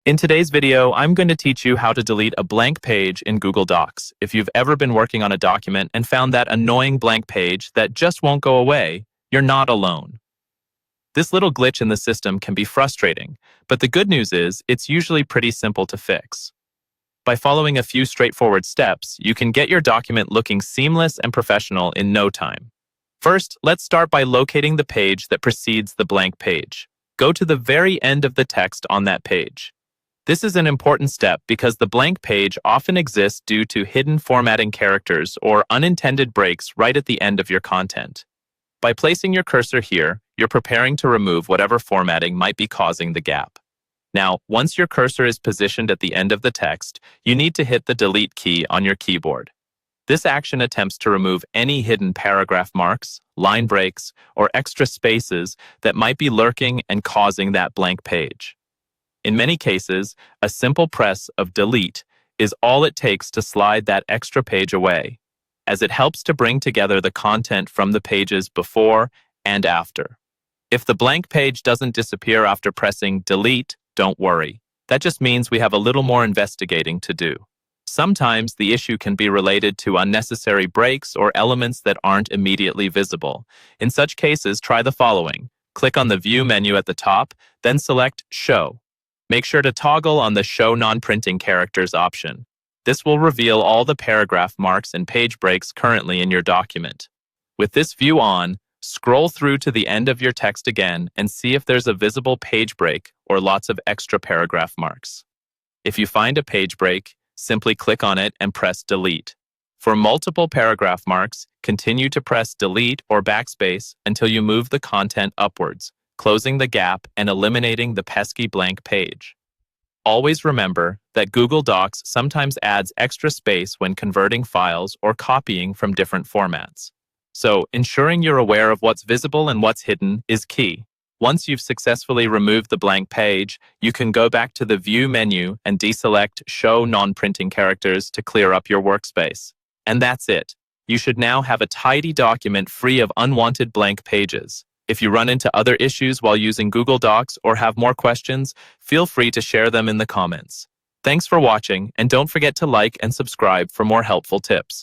In today's video, I'm going to teach you how to delete a blank page in Google Docs. If you've ever been working on a document and found that annoying blank page that just won't go away, you're not alone. This little glitch in the system can be frustrating, but the good news is it's usually pretty simple to fix. By following a few straightforward steps, you can get your document looking seamless and professional in no time. First, let's start by locating the page that precedes the blank page. Go to the very end of the text on that page. This is an important step because the blank page often exists due to hidden formatting characters or unintended breaks right at the end of your content. By placing your cursor here, you're preparing to remove whatever formatting might be causing the gap. Now, once your cursor is positioned at the end of the text, you need to hit the Delete key on your keyboard. This action attempts to remove any hidden paragraph marks, line breaks, or extra spaces that might be lurking and causing that blank page. In many cases, a simple press of Delete is all it takes to slide that extra page away, as it helps to bring together the content from the pages before and after. If the blank page doesn't disappear after pressing Delete, don't worry. That just means we have a little more investigating to do. Sometimes the issue can be related to unnecessary breaks or elements that aren't immediately visible. In such cases, try the following. Click on the View menu at the top, then select Show. Make sure to toggle on the Show Non-Printing Characters option. This will reveal all the paragraph marks and page breaks currently in your document. With this view on, scroll through to the end of your text again and see if there's a visible page break or lots of extra paragraph marks. If you find a page break, simply click on it and press Delete. For multiple paragraph marks, continue to press Delete or backspace until you move the content upwards, closing the gap and eliminating the pesky blank page. Always remember that Google Docs sometimes adds extra space when converting files or copying from different formats. So, ensuring you're aware of what's visible and what's hidden is key. Once you've successfully removed the blank page, you can go back to the View menu and deselect Show Non-Printing Characters to clear up your workspace. And that's it. You should now have a tidy document free of unwanted blank pages. If you run into other issues while using Google Docs or have more questions, feel free to share them in the comments. Thanks for watching, and don't forget to like and subscribe for more helpful tips.